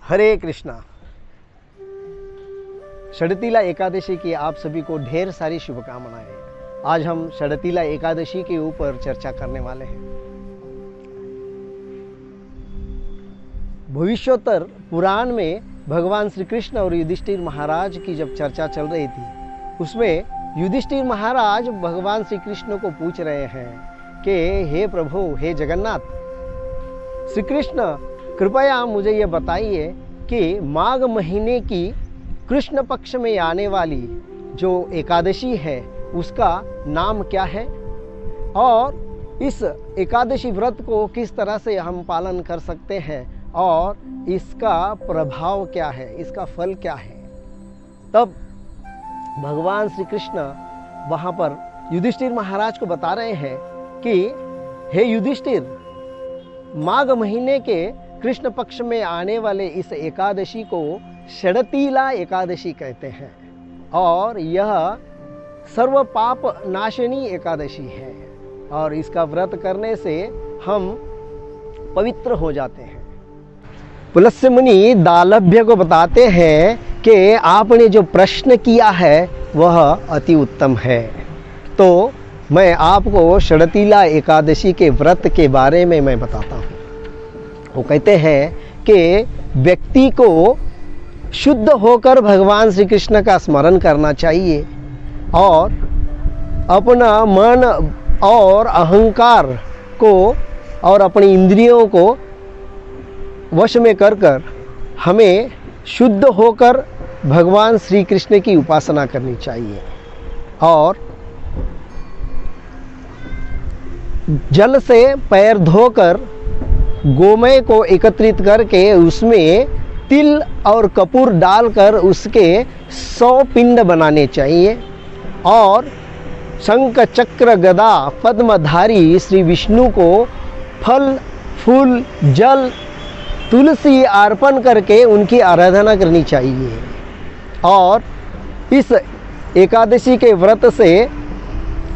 हरे कृष्णा। षडतीला एकादशी की आप सभी को ढेर सारी शुभकामनाएं। आज हम षडतीला एकादशी के ऊपर चर्चा करने वाले हैं। भविष्योत्तर पुराण में भगवान श्री कृष्ण और युधिष्ठिर महाराज की जब चर्चा चल रही थी, उसमें युधिष्ठिर महाराज भगवान श्री कृष्ण को पूछ रहे हैं कि हे प्रभु, हे जगन्नाथ, श्री कृष्ण कृपया मुझे ये बताइए कि माघ महीने की कृष्ण पक्ष में आने वाली जो एकादशी है उसका नाम क्या है और इस एकादशी व्रत को किस तरह से हम पालन कर सकते हैं और इसका प्रभाव क्या है, इसका फल क्या है। तब भगवान श्री कृष्ण वहाँ पर युधिष्ठिर महाराज को बता रहे हैं कि हे युधिष्ठिर, माघ महीने के कृष्ण पक्ष में आने वाले इस एकादशी को षडतीला एकादशी कहते हैं और यह सर्व पाप नाशिनी एकादशी है और इसका व्रत करने से हम पवित्र हो जाते हैं। पुलस्त्य मुनि दालभ्य को बताते हैं कि आपने जो प्रश्न किया है वह अति उत्तम है। तो मैं आपको षडतीला एकादशी के व्रत के बारे में मैं बताता हूँ। वो कहते हैं कि व्यक्ति को शुद्ध होकर भगवान श्री कृष्ण का स्मरण करना चाहिए और अपना मन और अहंकार को और अपनी इंद्रियों को वश में कर हमें शुद्ध होकर भगवान श्री कृष्ण की उपासना करनी चाहिए और जल से पैर धोकर गोमय को एकत्रित करके उसमें तिल और कपूर डालकर उसके 100 पिंड बनाने चाहिए और शंख चक्र गदा पद्मधारी श्री विष्णु को फल फूल जल तुलसी अर्पण करके उनकी आराधना करनी चाहिए। और इस एकादशी के व्रत से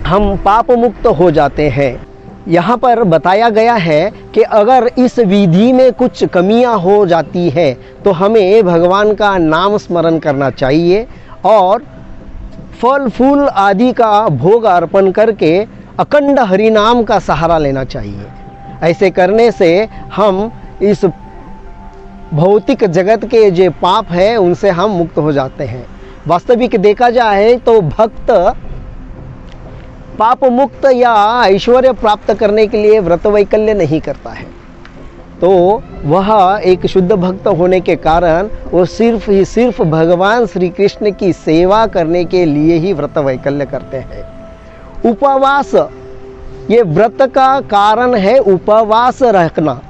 हम पाप मुक्त हो जाते हैं। यहाँ पर बताया गया है कि अगर इस विधि में कुछ कमियां हो जाती है तो हमें भगवान का नाम स्मरण करना चाहिए और फल फूल आदि का भोग अर्पण करके अखंड हरिनाम का सहारा लेना चाहिए। ऐसे करने से हम इस भौतिक जगत के जो पाप है उनसे हम मुक्त हो जाते हैं। वास्तविक देखा जाए तो भक्त पाप मुक्त या ऐश्वर्य प्राप्त करने के लिए व्रत वैकल्य नहीं करता है, तो वह एक शुद्ध भक्त होने के कारण वो सिर्फ भगवान श्री कृष्ण की सेवा करने के लिए ही व्रत वैकल्य करते हैं। उपवास ये व्रत का कारण है। उपवास रखना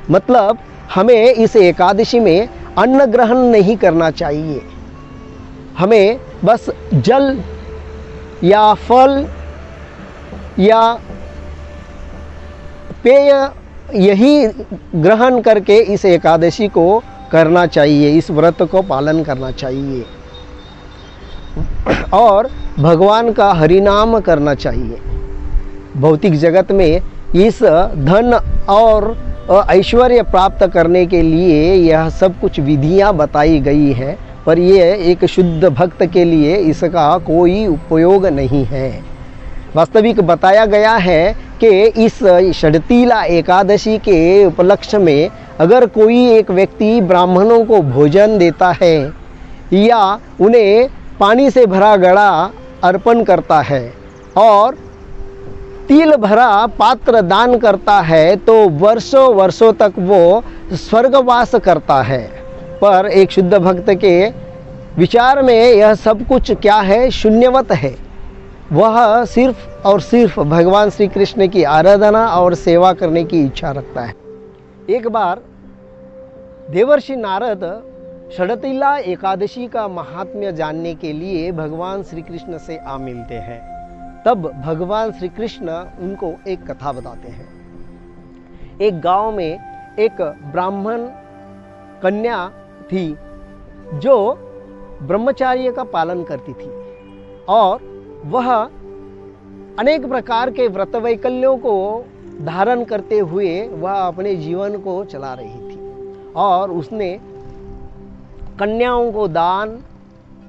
मतलब हमें इस एकादशी में अन्न ग्रहण नहीं करना चाहिए। हमें बस जल या फल या पेय यही ग्रहण करके इस एकादशी को करना चाहिए, इस व्रत को पालन करना चाहिए और भगवान का हरिनाम करना चाहिए। भौतिक जगत में इस धन और ऐश्वर्य प्राप्त करने के लिए यह सब कुछ विधियां बताई गई है, पर यह एक शुद्ध भक्त के लिए इसका कोई उपयोग नहीं है। वास्तविक बताया गया है कि इस षडतीला एकादशी के उपलक्ष्य में अगर कोई एक व्यक्ति ब्राह्मणों को भोजन देता है या उन्हें पानी से भरा घड़ा अर्पण करता है और तिल भरा पात्र दान करता है तो वर्षों वर्षों तक वो स्वर्गवास करता है। पर एक शुद्ध भक्त के विचार में यह सब कुछ क्या है, शून्यवत है। वह सिर्फ और सिर्फ भगवान श्री कृष्ण की आराधना और सेवा करने की इच्छा रखता है। एक बार देवर्षि नारद षडतीला एकादशी का महात्म्य जानने के लिए भगवान श्री कृष्ण से आ मिलते हैं। तब भगवान श्री कृष्ण उनको एक कथा बताते हैं। एक गांव में एक ब्राह्मण कन्या थी जो ब्रह्मचर्य का पालन करती थी और वह अनेक प्रकार के व्रत वैकल्यों को धारण करते हुए वह अपने जीवन को चला रही थी और उसने कन्याओं को दान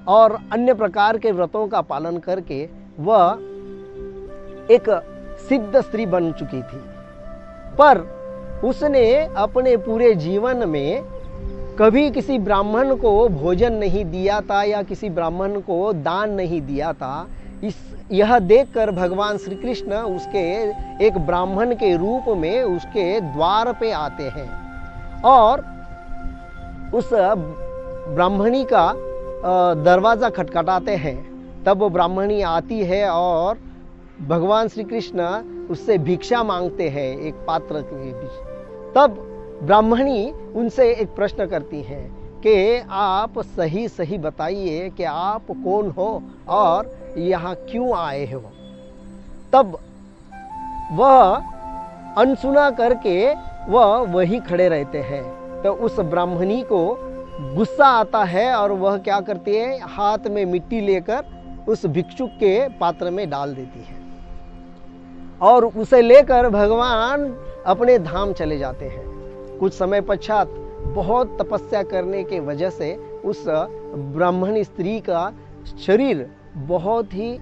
और अन्य प्रकार के व्रतों का पालन करके वह एक सिद्ध स्त्री बन चुकी थी। पर उसने अपने पूरे जीवन में कभी किसी ब्राह्मण को भोजन नहीं दिया था या किसी ब्राह्मण को दान नहीं दिया था। यह देखकर भगवान श्री कृष्ण उसके एक ब्राह्मण के रूप में उसके द्वार पे आते हैं और उस ब्राह्मणी का दरवाज़ा खटखटाते हैं। तब वो ब्राह्मणी आती है और भगवान श्री कृष्ण उससे भिक्षा मांगते हैं एक पात्र के बीच। तब ब्राह्मणी उनसे एक प्रश्न करती हैं कि आप सही सही बताइए कि आप कौन हो और यहाँ क्यों आए हो। तब वह अनसुना करके वह वहीं खड़े रहते हैं। तो उस ब्राह्मणी को गुस्सा आता है और वह क्या करती है, हाथ में मिट्टी लेकर उस भिक्षुक के पात्र में डाल देती है और उसे लेकर भगवान अपने धाम चले जाते हैं। कुछ समय पश्चात बहुत तपस्या करने के वजह से उस ब्राह्मण स्त्री का शरीर बहुत ही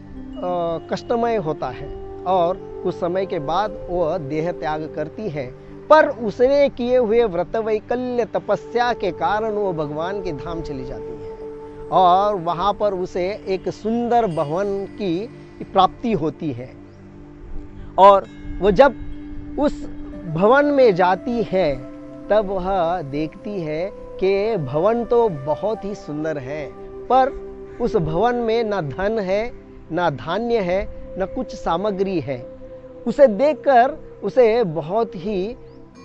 कष्टमय होता है और कुछ समय के बाद वह देह त्याग करती है। पर उसने किए हुए व्रत वैकल्य तपस्या के कारण वो भगवान के धाम चली जाती है और वहाँ पर उसे एक सुंदर भवन की प्राप्ति होती है। और वो जब उस भवन में जाती है तब वह देखती है कि भवन तो बहुत ही सुंदर है, पर उस भवन में ना धन है, ना धान्य है, ना कुछ सामग्री है। उसे देखकर उसे बहुत ही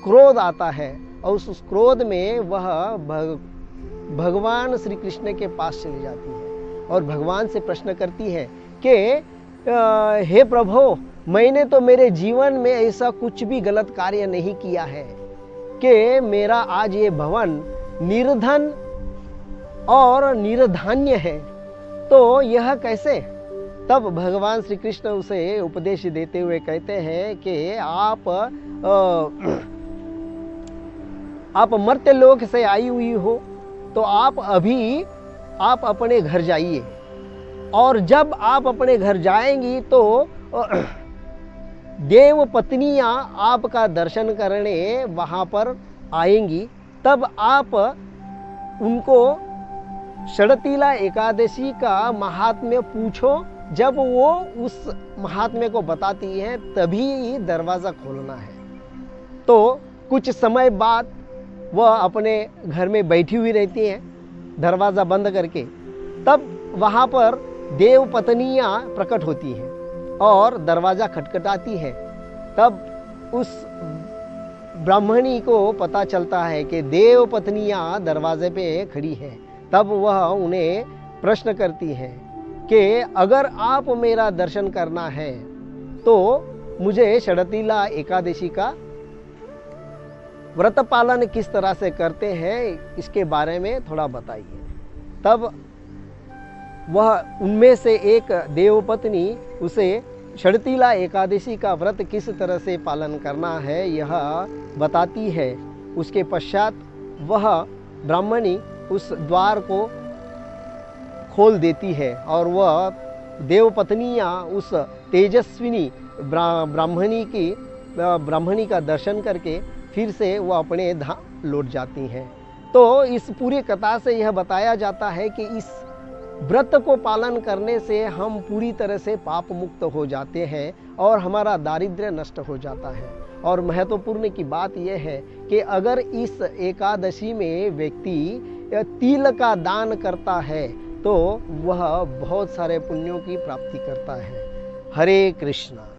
क्रोध आता है और उस क्रोध में वह भगवान श्री कृष्ण के पास चली जाती है और भगवान से प्रश्न करती है कि हे प्रभु, मैंने तो मेरे जीवन में ऐसा कुछ भी गलत कार्य नहीं किया है कि मेरा आज ये भवन निर्धन और निर्धान्य है, तो यह कैसे। तब भगवान श्री कृष्ण उसे उपदेश देते हुए कहते हैं कि आप मर्त्य लोक से आई हुई हो, तो आप अपने घर जाइए और जब आप अपने घर जाएंगी तो देव पत्नियां आपका दर्शन करने वहाँ पर आएंगी। तब आप उनको षड़तीला एकादशी का महात्म्य पूछो। जब वो उस महात्म्य को बताती है तभी दरवाज़ा खोलना है। तो कुछ समय बाद वह अपने घर में बैठी हुई रहती हैं दरवाज़ा बंद करके। तब वहाँ पर देव पत्नियाँ प्रकट होती हैं और दरवाज़ा खटखटाती है। तब उस ब्राह्मणी को पता चलता है कि देव पत्नियाँ दरवाजे पे खड़ी हैं। तब वह उन्हें प्रश्न करती है कि अगर आप मेरा दर्शन करना है तो मुझे षड़तीला एकादशी का व्रत पालन किस तरह से करते हैं इसके बारे में थोड़ा बताइए। तब वह उनमें से एक देवपत्नी उसे षड़तीला एकादशी का व्रत किस तरह से पालन करना है यह बताती है। उसके पश्चात वह ब्राह्मणी उस द्वार को खोल देती है और वह देवपत्नियाँ उस तेजस्विनी ब्राह्मणी का दर्शन करके फिर से वह अपने धाम लौट जाती हैं। तो इस पूरी कथा से यह बताया जाता है कि इस व्रत को पालन करने से हम पूरी तरह से पाप मुक्त हो जाते हैं और हमारा दारिद्र्य नष्ट हो जाता है। और महत्वपूर्ण की बात यह है कि अगर इस एकादशी में व्यक्ति तिल का दान करता है तो वह बहुत सारे पुण्यों की प्राप्ति करता है। हरे कृष्णा।